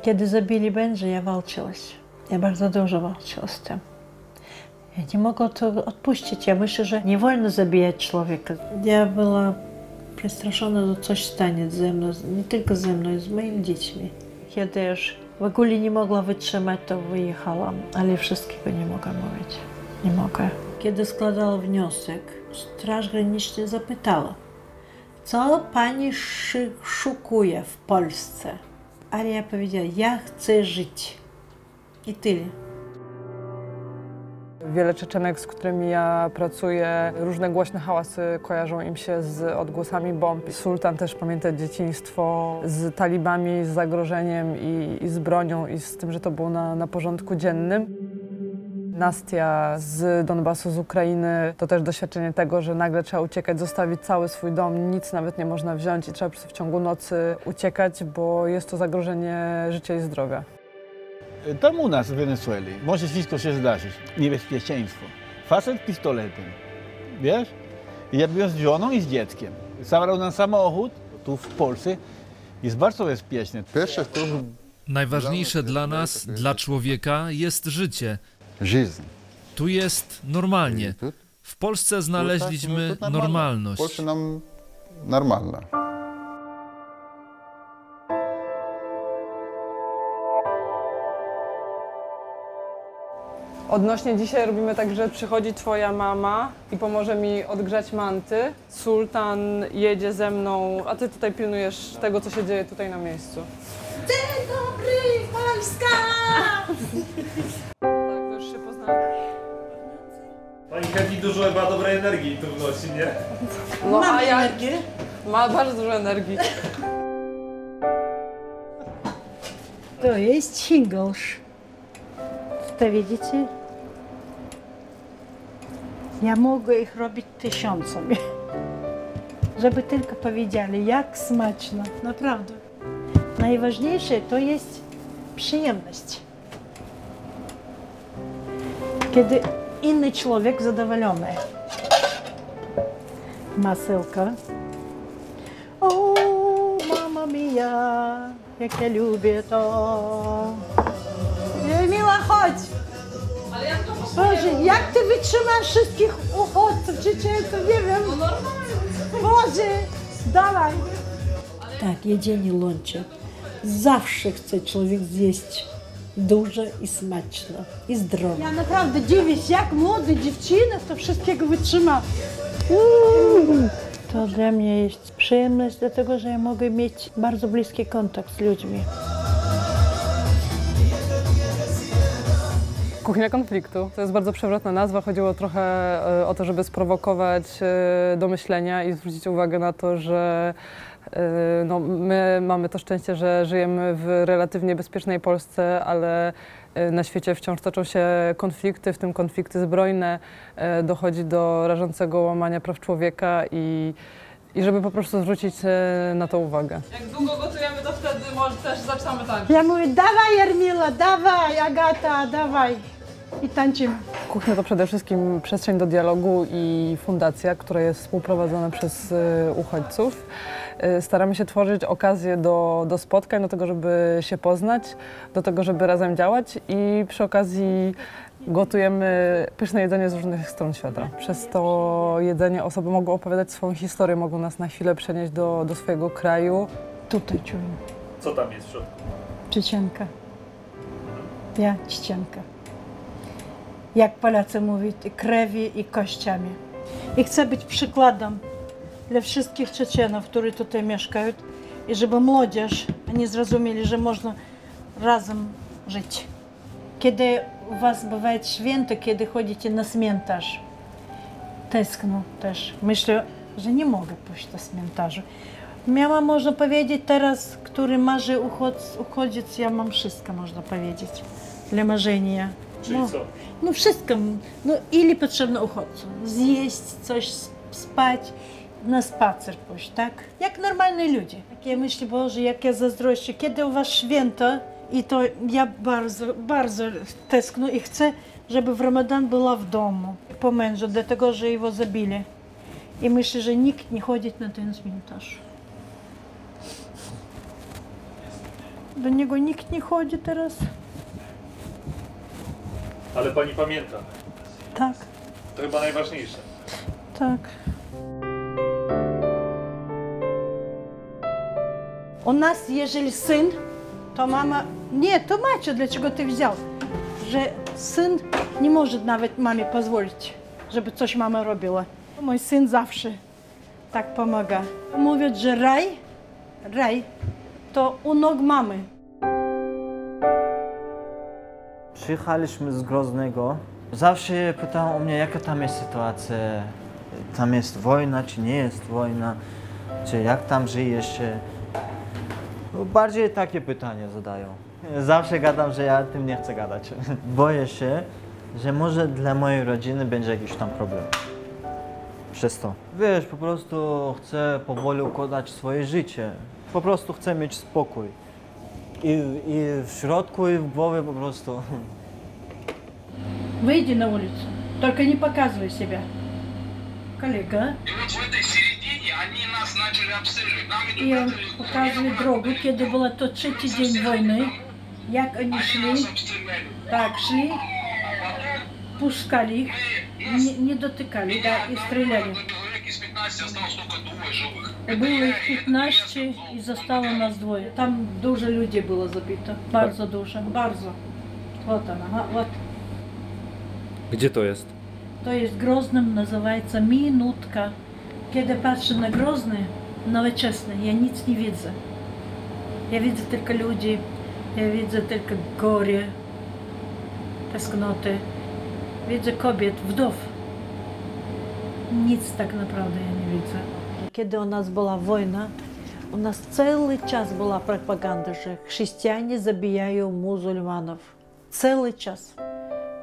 Kiedy zabili Benji, ja walczyłaś. Ja bardzo dużo walczyła z tym. Ja nie mogę to odpuścić. Ja myślę, że nie wolno zabijać człowieka. Ja była przestraszona, że coś stanie ze mną, nie tylko ze mną, z moimi dziećmi. Kiedy już w ogóle nie mogła wytrzymać, to wyjechałam, ale wszystkiego nie mogę mówić. Nie mogę. Kiedy składała wniosek, Straż Graniczna zapytała, co pani szukuje w Polsce? Ale ja powiedziała, ja chcę żyć. I tyle. Wiele Czeczenek, z którymi ja pracuję, różne głośne hałasy kojarzą im się z odgłosami bomb. Sultan też pamięta dzieciństwo z talibami, z zagrożeniem i z bronią i z tym, że to było na porządku dziennym. Nastia z Donbasu, z Ukrainy, to też doświadczenie tego, że nagle trzeba uciekać, zostawić cały swój dom, nic nawet nie można wziąć i trzeba w ciągu nocy uciekać, bo jest to zagrożenie życia i zdrowia. Tam u nas w Wenezueli może wszystko się zdarzyć. Niebezpieczeństwo. Facet pistoletem, wiesz? I ja byłem z żoną i z dzieckiem. Zabrał nam samochód, tu w Polsce, jest bardzo bezpieczne. Najważniejsze dla nas, dla człowieka, jest życie. Жизнь. Tu jest normalnie. W Polsce znaleźliśmy normalność. Polsce nam normalna. Odnośnie dzisiaj robimy tak, że przychodzi twoja mama i pomoże mi odgrzać manty. Sultan jedzie ze mną, a ty tutaj pilnujesz tego, co się dzieje tutaj na miejscu. Dzień dobry, Polska! Tak, to już się poznamy. Pani Heavy dużo chyba dobrej energii tu wnosi, nie? No, Mam a ja energię. ma bardzo dużo energii. To jest Hingelsz. To widzicie? Ja mogę ich robić tysiącami. Żeby tylko powiedzieli, jak smaczno. Naprawdę. Najważniejsze to jest przyjemność. Kiedy inny człowiek zadowolony. Masełka. O, mama mia, jak ja lubię to. Miła, chodź! Ale jak to Boże, jak ty wytrzymasz wszystkich uchodźców, Czeczenków, nie wiem. No normalnie. Boże, dawaj. Tak, jedzenie lunche. Zawsze chce człowiek zjeść dużo i smaczno, i zdrowo. Ja naprawdę dziwię się, jak młode dziewczyny to wszystkiego wytrzyma. To dla mnie jest przyjemność, dlatego że ja mogę mieć bardzo bliski kontakt z ludźmi. Kuchnia konfliktu. To jest bardzo przewrotna nazwa. Chodziło trochę o to, żeby sprowokować do myślenia i zwrócić uwagę na to, że no, my mamy to szczęście, że żyjemy w relatywnie bezpiecznej Polsce, ale na świecie wciąż toczą się konflikty, w tym konflikty zbrojne. Dochodzi do rażącego łamania praw człowieka i żeby po prostu zwrócić na to uwagę. Jak długo gotujemy, to wtedy może też zaczynamy tańczyć. Ja mówię, dawaj Jarmila, dawaj Agata, dawaj. I tańczymy. Kuchnia to przede wszystkim przestrzeń do dialogu i fundacja, która jest współprowadzona przez uchodźców. Staramy się tworzyć okazje do spotkań, do tego, żeby się poznać, do tego, żeby razem działać i przy okazji gotujemy pyszne jedzenie z różnych stron świata. Przez to jedzenie osoby mogą opowiadać swoją historię, mogą nas na chwilę przenieść do swojego kraju. Tutaj czuję. Co tam jest w środku? Czeczenka. Ja Czeczenka. Jak Polacy mówią, krewi i kościami. I chcę być przykładem dla wszystkich Czeczenów, którzy tutaj mieszkają i żeby młodzież, oni zrozumieli, że można razem żyć. Kiedy u was bywają święta, kiedy chodzicie na cmentarz, tęskno też. Myślę, że nie mogę pójść do cmentarza. Miałam, można powiedzieć, teraz, który marzy uchodziec, ja mam wszystko, można powiedzieć, dla marzenia. Czyli co? No wszystko. No ile potrzebno uchodźcom? Zjeść coś, spać, na spacer pójść, tak? Jak normalni ludzie. Takie myśli, Boże, jak ja zazdroszczę. Kiedy u was święto, i to ja bardzo tęsknię i chcę, żeby w Ramadan była w domu po mężu, dlatego, że jego zabili. I myślę, że nikt nie chodzi na ten cmentarz. Do niego nikt nie chodzi teraz. Ale pani pamięta. Tak, To chyba najważniejsze. tak. У нас, jeżeli syn, to mama... Nie, to Maciu, dlaczego ty wziął? Że syn nie może nawet mamie pozwolić, żeby coś mama robiła. Mój syn zawsze tak pomaga. Mówią, że raj to u nóg mamy. Przyjechaliśmy z Groznego. Zawsze pytał o mnie, jaka tam jest sytuacja. Tam jest wojna, czy nie jest wojna, czy jak tam żyjesz. Bardziej takie pytania zadają. Zawsze gadam, że ja tym nie chcę gadać. Boję się, że może dla mojej rodziny będzie jakiś tam problem. Przez to. Wiesz, po prostu chcę powoli układać swoje życie. Po prostu chcę mieć spokój. I w środku, i w głowie po prostu. Выйди на улицу, только не показывай себя. Коллега. И вот в этой середине они нас начали обстреливать. Нам И он показывает дорогу, kiedy było to trzeci dzień wojny. Jak oni szli, tak, szli, puszczali ich, nie dotykali, da, i strzelali. из 15 осталось только двое живых. Było ich 15 i zostało nas dwoje. Tam dużo ludzi było zabito, bardzo dużo, bardzo. Вот она, вот. Gdzie to jest? To jest Groznym, называется Minutka. Kiedy patrzę na Grozny, nowoczesny, ja nic nie widzę. Ja widzę tylko ludzi, ja widzę tylko goре, tęsknoty. Widzę kobiet, wdów. Nic tak naprawdę ja nie widzę. Kiedy u nas była wojna, u nas cały czas była propaganda, że chrześcijanie zabijają muzułmanów. Cały czas.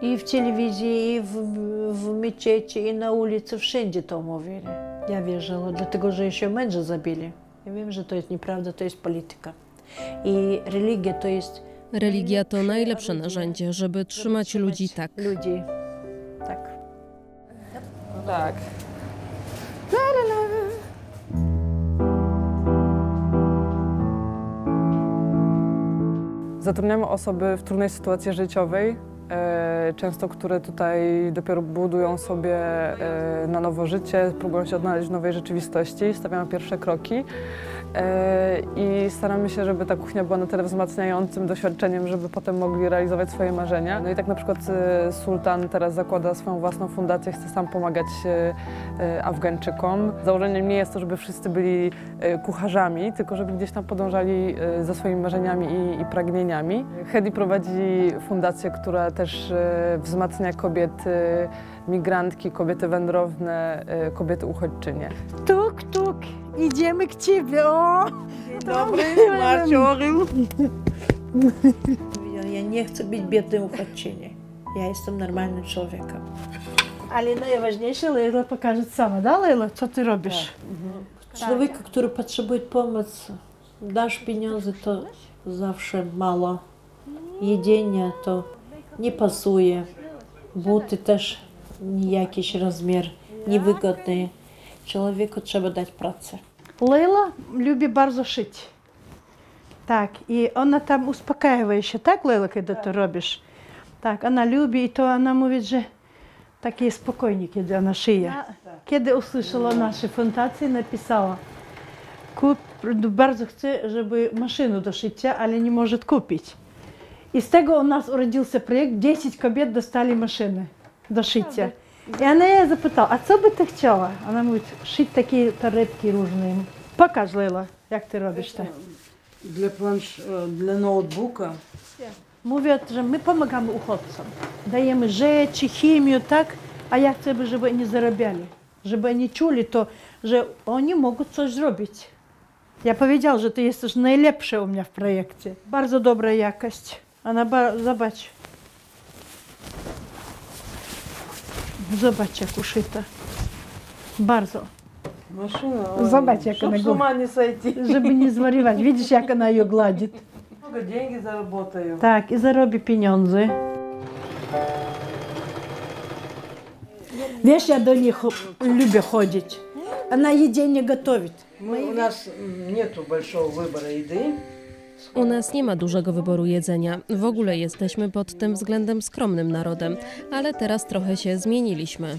I w telewizji, i w meczecie, i na ulicy, wszędzie to mówili. Ja wierzyła, dlatego że jeszcze męża zabili. Ja wiem, że to jest nieprawda, to jest polityka. I religia to jest... Religia to najlepsze narzędzie, żeby trzymać ludzi tak. Ludzi, tak. Tak. Zatrudniamy osoby w trudnej sytuacji życiowej, często które tutaj dopiero budują sobie na nowo życie, próbują się odnaleźć w nowej rzeczywistości, stawiają pierwsze kroki i staramy się, żeby ta kuchnia była na tyle wzmacniającym doświadczeniem, żeby potem mogli realizować swoje marzenia. No i tak na przykład Sultan teraz zakłada swoją własną fundację, chce sam pomagać Afgańczykom. Założeniem nie jest to, żeby wszyscy byli kucharzami, tylko żeby gdzieś tam podążali za swoimi marzeniami i pragnieniami. Hedi prowadzi fundację, która też wzmacnia kobiety migrantki, kobiety wędrowne, kobiety uchodźczynie. Tuk, tuk, idziemy k ciebie, o! Dzień dobry, Marciorym. Ja nie chcę być biednym uchodźczynią. Ja jestem normalnym człowiekiem. Ale najważniejsze, Leila pokaże sama, da, Leila? Co ty robisz? Człowieku, który potrzebuje pomocy, dasz pieniądze, to zawsze mało. Jedzenie to nie pasuje. Buty też nie jakiś rozmiar, niewygodny. Człowieku trzeba dać pracę. Leila lubi bardzo szyć. Tak, i ona tam uspokaja się, tak, Leila, kiedy to robisz? Tak, ona lubi i to ona mówi, że takie spokojnie, kiedy ona szyje. Kiedy usłyszała naszą fundację, napisała, bardzo chcę, żeby maszynę do szycia, ale nie może kupić. I z tego u nas urodził się projekt, 10 kobiet dostali maszyny do szycia. I ona jej zapytała, a co by ty chciała? Ona mówi, szyć takie torebki różne. Pokaż, Leila, jak ty robisz to. Dla notebooka. Mówią, że my pomagamy uchodźcom. Dajemy rzeczy, chemię, tak? A ja chcę, żeby oni zarabiali. Żeby oni czuli to, że oni mogą coś zrobić. Ja powiedział, że to jest coś najlepsze u mnie w projekcie. Bardzo dobra jakość. Ona, zobacz. Zobacz, jak uszyta. Bardzo. Maszyna. Zobacz, jak ona Чтоб с ума не сойти. żeby nie zwariować. Widzisz, jak ona ją gladzi. Много деньги заработаю. Tak, i zarobi pieniądze. Wiesz, ja do nich lubię chodzić. Ona jedzenie gotowi. У нас нету большого выбора еды. U nas nie ma dużego wyboru jedzenia. W ogóle jesteśmy pod tym względem skromnym narodem, ale teraz trochę się zmieniliśmy.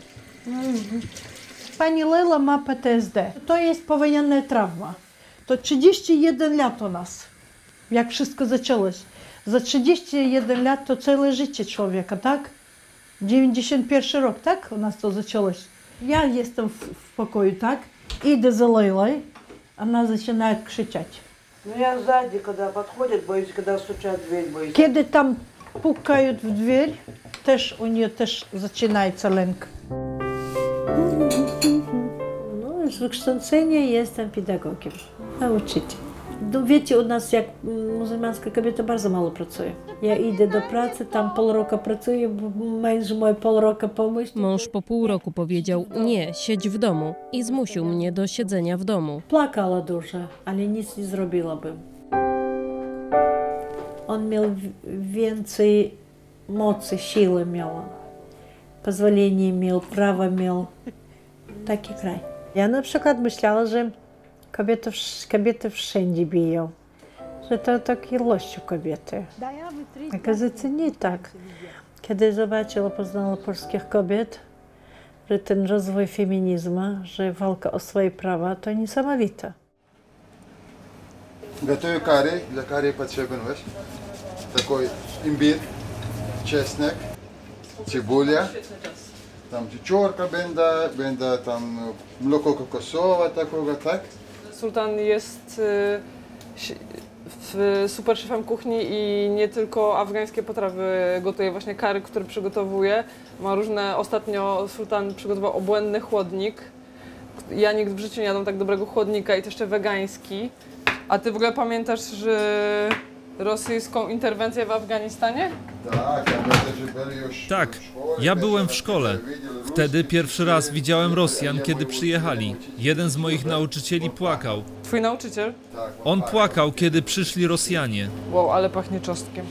Pani Lela ma PTSD. To jest powojenna trauma. To 31 lat u nas, jak wszystko zaczęłoś. Za 31 lat to całe życie człowieka, tak? 91 rok, tak? U nas to zaczęłoś. Ja jestem w pokoju, tak? Idę za Leйлой, она начинает krzyczeć. Ну я сзади, когда подходят, боюсь, когда стучат в дверь, боюсь. Kiedy tam pukają w drzwi, też u niej też zaczyna lęk. No, z wykształcenia jestem pedagogiem, nauczyciel. No, wiecie, u nas jak muzułmańska kobieta bardzo mało pracuje. Ja idę do pracy, tam pół roku pracuję, bo męż mój pół roku pomyśli. Mąż po pół roku powiedział: nie, siedź w domu i zmusił mnie do siedzenia w domu. Płakała dużo, ale nic nie zrobiłabym. On miał więcej mocy, siły miał. Pozwolenie miał, prawo miał. Taki kraj. Ja na przykład myślała, że kobiety wszędzie biją. Że to takie ilości kobiety. Okazacja nie tak. Kiedy zobaczyła, poznała polskich kobiet, że ten rozwój feminizmu, że walka o swoje prawa, to niesamowite. Готовлю карри. Для карри потребен такой имбирь, чеснок, цибуля. Tam ciuciorka będę tam mleko kokosowe takiego, tak? Sultan jest super szefem kuchni i nie tylko afgańskie potrawy gotuje, właśnie curry, które przygotowuje. Ma różne, ostatnio Sultan przygotował obłędny chłodnik. Ja nigdy w życiu nie jadłam tak dobrego chłodnika i to jeszcze wegański. A ty w ogóle pamiętasz, że rosyjską interwencję w Afganistanie? Tak, ja byłem w szkole. Wtedy pierwszy raz widziałem Rosjan, kiedy przyjechali. Jeden z moich nauczycieli płakał. Twój nauczyciel? On płakał, kiedy przyszli Rosjanie. Wow, ale pachnie czosnkiem.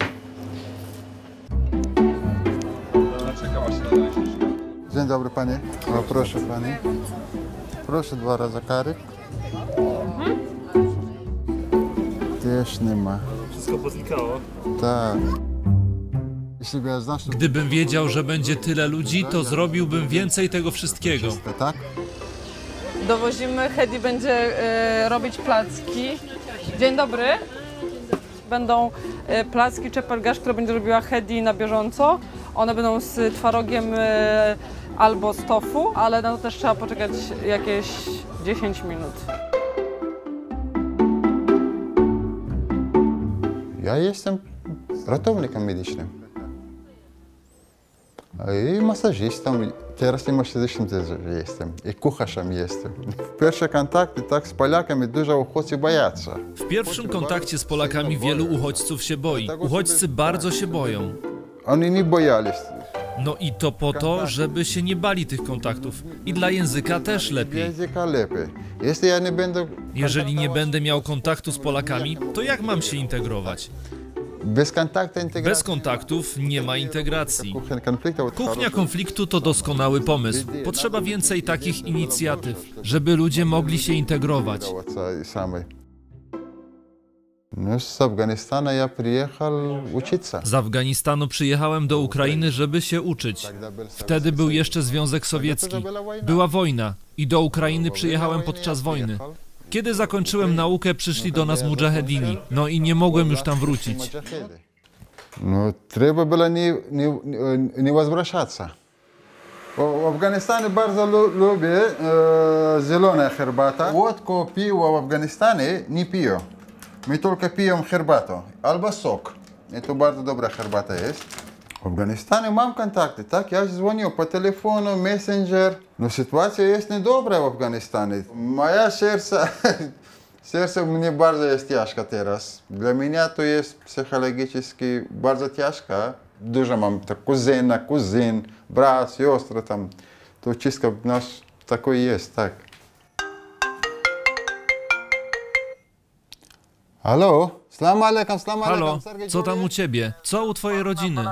Dzień dobry panie. O, proszę pani. Proszę 2 razy karry. Też nie ma. Wszystko poznikało. Tak. Gdybym wiedział, że będzie tyle ludzi, to zrobiłbym więcej tego wszystkiego. Tak? Dowozimy, Hedi będzie robić placki. Dzień dobry. Będą placki czepelgasz, które będzie robiła Hedi na bieżąco. One będą z twarogiem albo z tofu, ale na to też trzeba poczekać jakieś 10 minut. Ja jestem ratownikiem medycznym. I masażystą. Teraz i masażystą też jestem. I kucharzem jestem. W pierwszym kontakcie tak z Polakami dużo uchodźców boją. W pierwszym kontakcie z Polakami wielu uchodźców się boi. Uchodźcy bardzo się boją. Oni nie bojali. No i to po to, żeby się nie bali tych kontaktów. I dla języka też lepiej. Języka lepiej. Jeżeli nie będę miał kontaktu z Polakami, to jak mam się integrować? Bez kontaktów nie ma integracji. Kuchnia konfliktu to doskonały pomysł. Potrzeba więcej takich inicjatyw, żeby ludzie mogli się integrować. Z Afganistanu ja przyjechał uczyć się. Z Afganistanu przyjechałem do Ukrainy, żeby się uczyć. Wtedy był jeszcze Związek Sowiecki. Była wojna i do Ukrainy przyjechałem podczas wojny. Kiedy zakończyłem naukę, przyszli do nas mudżahedini. No i nie mogłem już tam wrócić. No, trzeba było nie wracać. W Afganistanie bardzo lubię zielona herbata. Wódkę, piwo w Afganistanie nie piją. My tylko pijemy herbatę albo sok. I to bardzo dobra herbata jest. W Afganistanie mam kontakty, tak? Ja dzwonię po telefonu, messenger. No sytuacja jest niedobra w Afganistanie. Moja serce mnie bardzo jest ciężka teraz. Dla mnie to jest psychologicznie bardzo ciężka. Dużo mam kuzyn, brat, siostra tam. To wszystko w nas takie jest, tak. Halo? Salam alaikum, salam alaikum. Halo, co tam u ciebie? Co u twojej rodziny?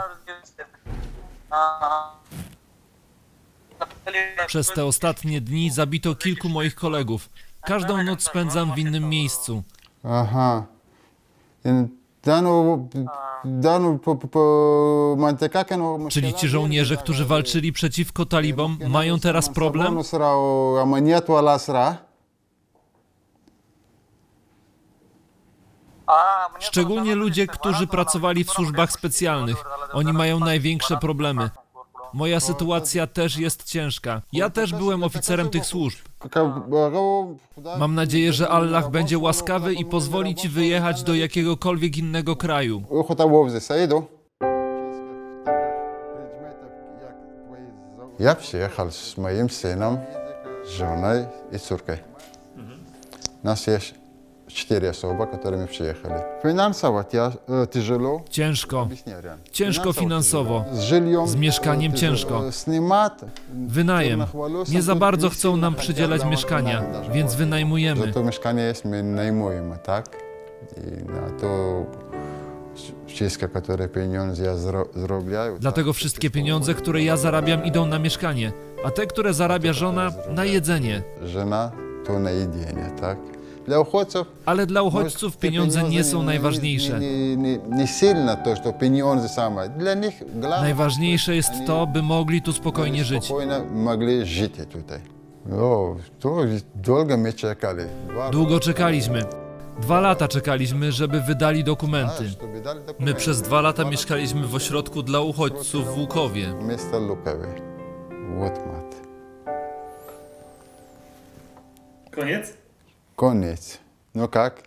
Przez te ostatnie dni zabito kilku moich kolegów. Każdą noc spędzam w innym miejscu. Aha. Czyli ci żołnierze, którzy walczyli przeciwko talibom, mają teraz problem? Szczególnie ludzie, którzy pracowali w służbach specjalnych. Oni mają największe problemy. Moja sytuacja też jest ciężka. Ja też byłem oficerem tych służb. Mam nadzieję, że Allah będzie łaskawy i pozwoli ci wyjechać do jakiegokolwiek innego kraju. Ja przyjechał z moim synem, żoną i córką. Nas jest 4 osoby, którymi przyjechali. Finansowo ciężko. Ciężko finansowo. Z mieszkaniem ciężko. Wynajem. Nie za bardzo chcą nam przydzielać mieszkania, więc wynajmujemy. To mieszkanie jest, my najmujemy, tak? I na to wszystkie, które pieniądze ja zrobię. Dlatego wszystkie pieniądze, które ja zarabiam, idą na mieszkanie, a te, które zarabia żona, na jedzenie. Żona to na jedzenie, tak? Dla uchodźców, ale dla uchodźców pieniądze nie są najważniejsze. Nie silne to, że pieniądze same. Dla nich najważniejsze jest to, by mogli tu spokojnie żyć. Spokojnie mogli żyć tutaj. O, to długo my czekali. Długo czekaliśmy. 2 lata czekaliśmy, żeby wydali dokumenty. My przez 2 lata mieszkaliśmy w ośrodku dla uchodźców w Łukowie. Miasto Łukowie. Łotmat. Koniec? Koniec. No jak?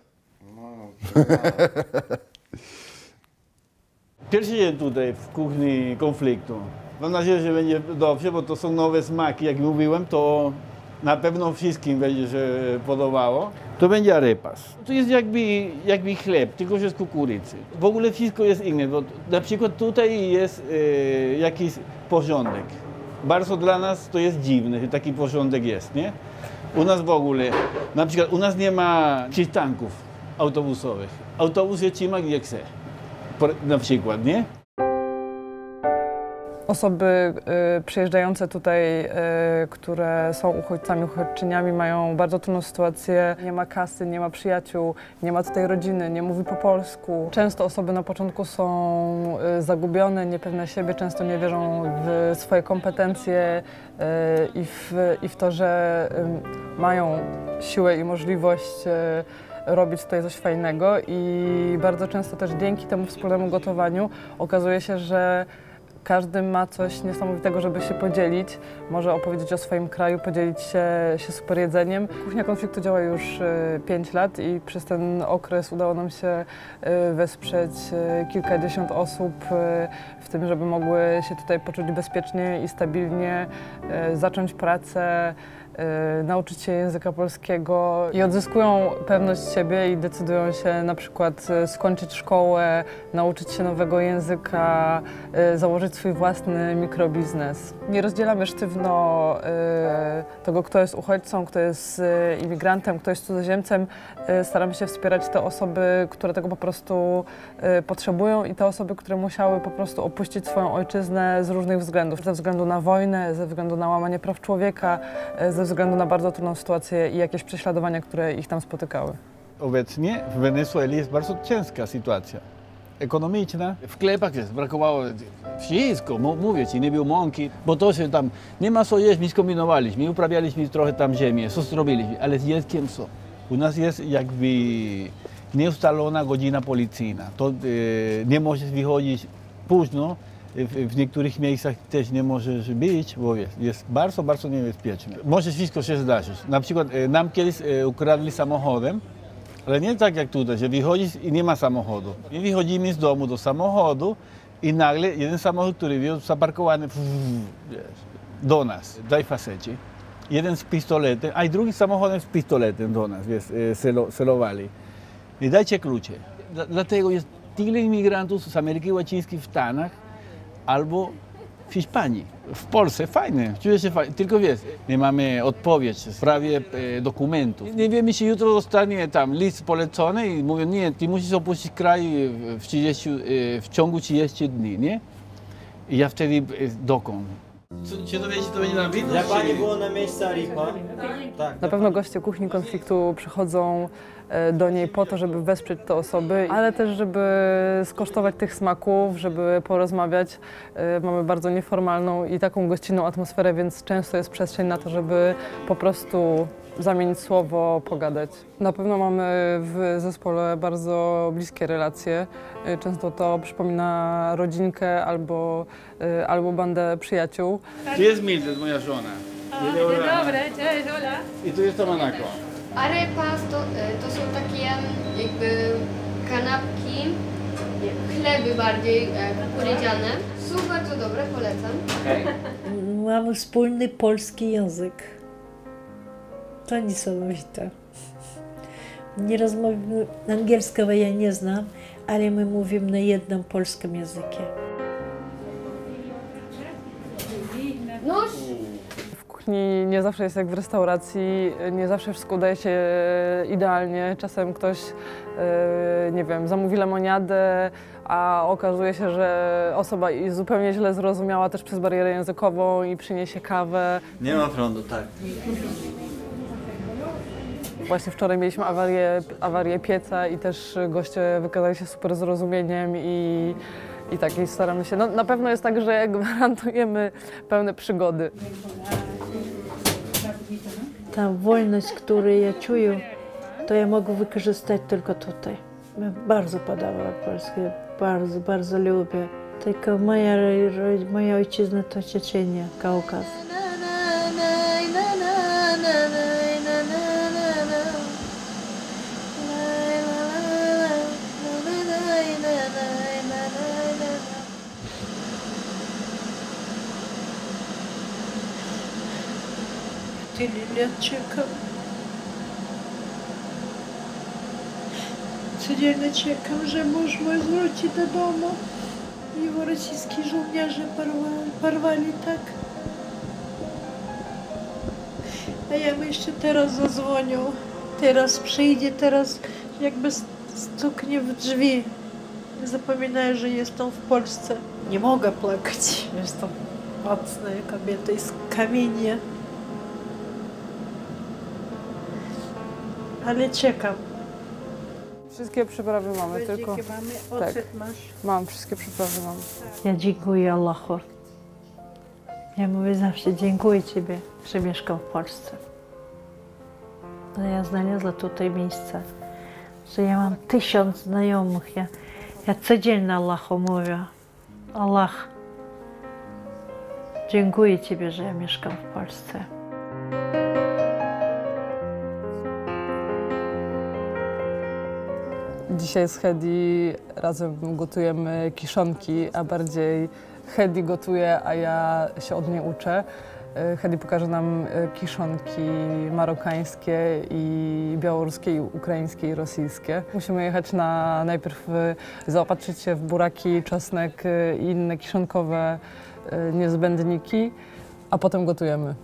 Pierwszy dzień tutaj w kuchni konfliktu. Mam nadzieję, że będzie dobrze, bo to są nowe smaki. Jak mówiłem, to na pewno wszystkim będzie się podobało. To będzie arepas. To jest jakby chleb, tylko że z kukurydzy. W ogóle wszystko jest inne, bo na przykład tutaj jest jakiś porządek. Bardzo dla nas to jest dziwne, że taki porządek jest, nie? U nas w ogóle, na przykład u nas nie ma przystanków autobusowych. Autobus je trzyma gdzie chce, na przykład, nie? Osoby przyjeżdżające tutaj, które są uchodźcami, uchodźczyniami, mają bardzo trudną sytuację. Nie ma kasy, nie ma przyjaciół, nie ma tutaj rodziny, nie mówi po polsku. Często osoby na początku są zagubione, niepewne siebie, często nie wierzą w swoje kompetencje i w to, że mają siłę i możliwość robić tutaj coś fajnego. I bardzo często też dzięki temu wspólnemu gotowaniu okazuje się, że każdy ma coś niesamowitego, żeby się podzielić, może opowiedzieć o swoim kraju, podzielić się super jedzeniem. Kuchnia konfliktu działa już 5 lat i przez ten okres udało nam się wesprzeć kilkadziesiąt osób w tym, żeby mogły się tutaj poczuć bezpiecznie i stabilnie, zacząć pracę, nauczyć się języka polskiego i odzyskują pewność siebie i decydują się na przykład skończyć szkołę, nauczyć się nowego języka, założyć swój własny mikrobiznes. Nie rozdzielamy sztywno tego, kto jest uchodźcą, kto jest imigrantem, kto jest cudzoziemcem. Staramy się wspierać te osoby, które tego po prostu potrzebują i te osoby, które musiały po prostu opuścić swoją ojczyznę z różnych względów. Ze względu na wojnę, ze względu na łamanie praw człowieka, ze względu na bardzo trudną sytuację i jakieś prześladowania, które ich tam spotykały. Obecnie w Wenezueli jest bardzo ciężka sytuacja ekonomiczna. W sklepach jest brakowało wszystko, mówię ci, nie było mąki, bo to się tam, nie ma co jeść, my skombinowaliśmy, uprawialiśmy trochę tam ziemię, co zrobiliśmy, ale z jedzkiem co? U nas jest jakby nieustalona godzina policyjna, to nie możesz wychodzić późno, w niektórych miejscach też nie możesz być, bo jest bardzo, bardzo niebezpieczne. Może wszystko się zdarzyć. Na przykład nam kiedyś ukradli samochodem, ale nie tak jak tutaj, że wychodzisz i nie ma samochodu. My wychodzimy z domu do samochodu i nagle jeden samochód, który był zaparkowany do nas, daj faceci. Jeden z pistoletem, a i drugi samochodem z pistoletem do nas, celowali. I dajcie klucze. Dlatego jest tyle imigrantów z Ameryki Łacińskiej w Stanach, albo w Hiszpanii. W Polsce fajne, czuję się fajnie, tylko wiesz, nie mamy odpowiedź w sprawie dokumentów. Nie wiemy, czy jutro dostanie tam list polecony i mówią, nie, ty musisz opuścić kraj w ciągu 30 dni, nie? I ja wtedy dokąd? Czy to wiecie, to będzie na widok? Jak pani było na miejscu Aripa? Tak. Na pewno goście kuchni konfliktu przychodzą do niej po to, żeby wesprzeć te osoby, ale też, żeby skosztować tych smaków, żeby porozmawiać. Mamy bardzo nieformalną i taką gościnną atmosferę, więc często jest przestrzeń na to, żeby po prostu zamienić słowo, pogadać. Na pewno mamy w zespole bardzo bliskie relacje. Często to przypomina rodzinkę albo bandę przyjaciół. Tu jest Mildred, moja żona. Dzień dobry, cześć, Ola. I tu jest to Manako. Arepas to są takie jakby kanapki, chleby bardziej kukurydziane. Są bardzo dobre, polecam. Mamy wspólny polski język. To niesamowite. Nie rozmawiamy angielskiego, ja nie znam, ale my mówimy na jednym polskim języku. W kuchni nie zawsze jest jak w restauracji, nie zawsze wszystko udaje się idealnie. Czasem ktoś, nie wiem, zamówi lemoniadę, a okazuje się, że osoba zupełnie źle zrozumiała też przez barierę językową i przyniesie kawę. Nie ma prądu, tak. Właśnie wczoraj mieliśmy awarię pieca i też goście wykazali się super zrozumieniem i tak, i staramy się. No, na pewno jest tak, że gwarantujemy pełne przygody. Ta wolność, którą ja czuję, to ja mogę wykorzystać tylko tutaj. Mnie bardzo podoba polskie, bardzo, bardzo lubię. Tylko moja ojczyzna to Czeczenia, Kaukaz. Tyle lat czekam. Codziennie czekam, że mąż mój wróci do domu. Jego rosyjski żołnierze porwali tak. A ja mu jeszcze teraz zadzwonił. Teraz przyjdzie, teraz jakby stuknie w drzwi. Zapominaję, że jestem w Polsce. Nie mogę płakać. Jestem mocna kobieta z kamienia. Ale czekam. Wszystkie przyprawy mamy, tylko... Mamy, ocet tak, masz. mam, wszystkie przyprawy mam. Ja dziękuję Allahu. Ja mówię zawsze dziękuję Ciebie, że mieszkam w Polsce. Że ja znalazła tutaj miejsce, że ja mam 1000 znajomych. Ja codziennie Allahu mówię. Allah, dziękuję Ciebie, że ja mieszkam w Polsce. Dzisiaj z Hedi razem gotujemy kiszonki, a bardziej Hedi gotuje, a ja się od niej uczę. Hedi pokaże nam kiszonki marokańskie i białoruskie, i ukraińskie, i rosyjskie. Musimy jechać najpierw zaopatrzyć się w buraki, czosnek i inne kiszonkowe niezbędniki, a potem gotujemy.